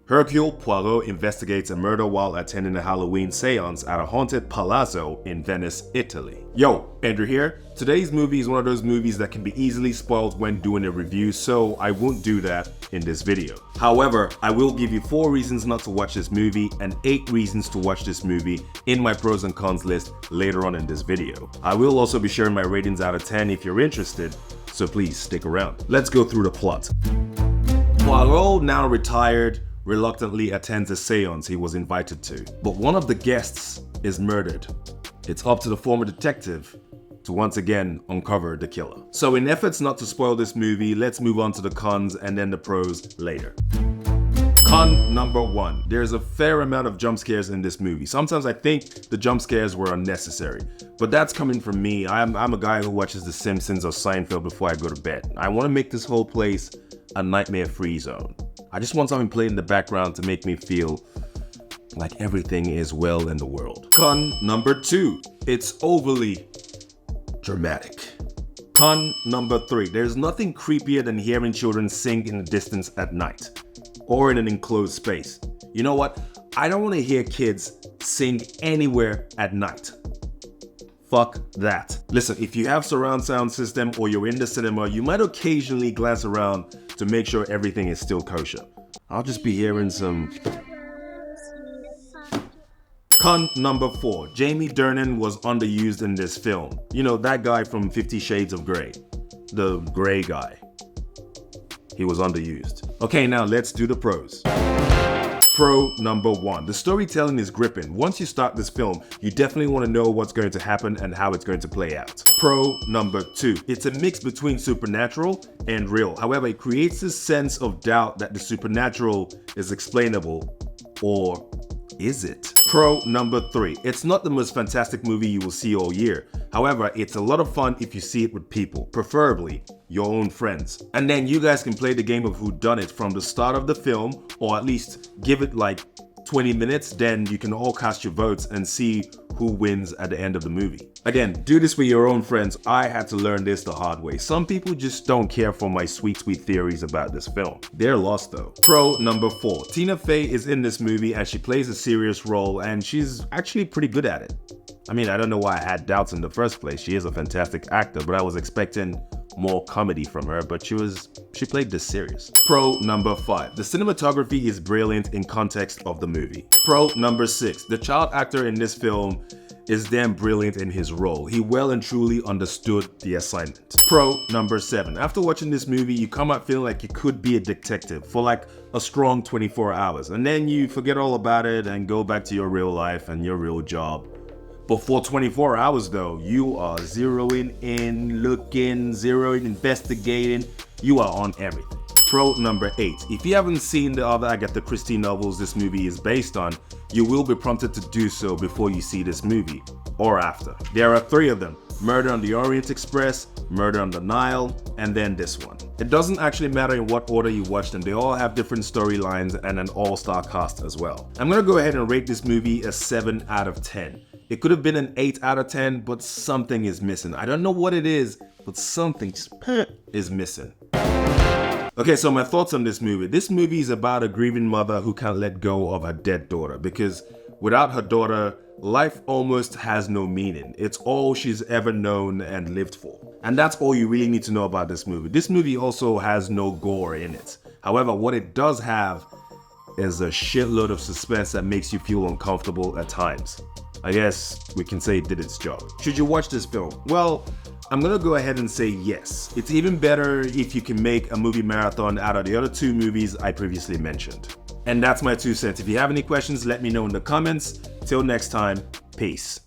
Hercule Poirot investigates a murder while attending a Halloween seance at a haunted palazzo in Venice, Italy. Yo, Andrew here. Today's movie is one of those movies that can be easily spoiled when doing a review, so I won't do that in this video. However, I will give you 4 reasons not to watch this movie and 8 reasons to watch this movie in my pros and cons list later on in this video. I will also be sharing my ratings out of 10 if you're interested, so please stick around. Let's go through the plot. Poirot, now retired, reluctantly attends a seance he was invited to, but one of the guests is murdered. It's up to the former detective to once again uncover the killer. So in efforts not to spoil this movie, let's move on to the cons and then the pros later. Con number 1. There's a fair amount of jump scares in this movie. Sometimes I think the jump scares were unnecessary, but that's coming from me. I'm a guy who watches The Simpsons or Seinfeld before I go to bed. I want to make this whole place a nightmare-free zone. I just want something played in the background to make me feel like everything is well in the world. Con number 2. It's overly dramatic. Con number 3. There's nothing creepier than hearing children sing in the distance at night or in an enclosed space. You know what? I don't want to hear kids sing anywhere at night. Fuck that. Listen, if you have surround sound system or you're in the cinema, you might occasionally glance around to make sure everything is still kosher. I'll just be hearing some... Con number 4. Jamie Dornan was underused in this film. You know, that guy from 50 Shades of Grey. The gray guy. He was underused. Okay, now let's do the pros. Pro number 1. The storytelling is gripping. Once you start this film, you definitely want to know what's going to happen and how it's going to play out. Pro number 2. It's a mix between supernatural and real. However, it creates this sense of doubt that the supernatural is explainable, or is it? Pro number 3. It's not the most fantastic movie you will see all year. However, it's a lot of fun if you see it with people, preferably your own friends. And then you guys can play the game of whodunit from the start of the film, or at least give it like 20 minutes, then you can all cast your votes and see who wins at the end of the movie. Again, do this with your own friends. I had to learn this the hard way. Some people just don't care for my sweet theories about this film. They're lost though. Pro number 4. Tina Fey is in this movie and she plays a serious role and she's actually pretty good at it. I mean, I don't know why I had doubts in the first place. She is a fantastic actor, but I was expecting more comedy from her, but she played this serious. Pro number 5. The cinematography is brilliant in context of the movie. Pro number 6. The child actor in this film is damn brilliant in his role. He well and truly understood the assignment. Pro number 7. After watching this movie, you come out feeling like you could be a detective for like a strong 24 hours, and then you forget all about it and go back to your real life and your real job. But for 24 hours though, you are zeroing in, looking, zeroing, investigating. You are on everything. Pro number 8. If you haven't seen the other Agatha Christie novels this movie is based on, you will be prompted to do so before you see this movie, or after. There are 3 of them: Murder on the Orient Express, Murder on the Nile, and then this one. It doesn't actually matter in what order you watch them, they all have different storylines and an all-star cast as well. I'm gonna go ahead and rate this movie a 7 out of 10. It could have been an 8 out of 10, but something is missing. I don't know what it is, but something is missing. Okay, so my thoughts on this movie. This movie is about a grieving mother who can't let go of her dead daughter, because without her daughter, life almost has no meaning. It's all she's ever known and lived for. And that's all you really need to know about this movie. This movie also has no gore in it. However, what it does have is a shitload of suspense that makes you feel uncomfortable at times. I guess we can say it did its job. Should you watch this film? Well, I'm gonna go ahead and say yes. It's even better if you can make a movie marathon out of the other 2 movies I previously mentioned. And that's my 2 cents. If you have any questions, let me know in the comments. Till next time, peace.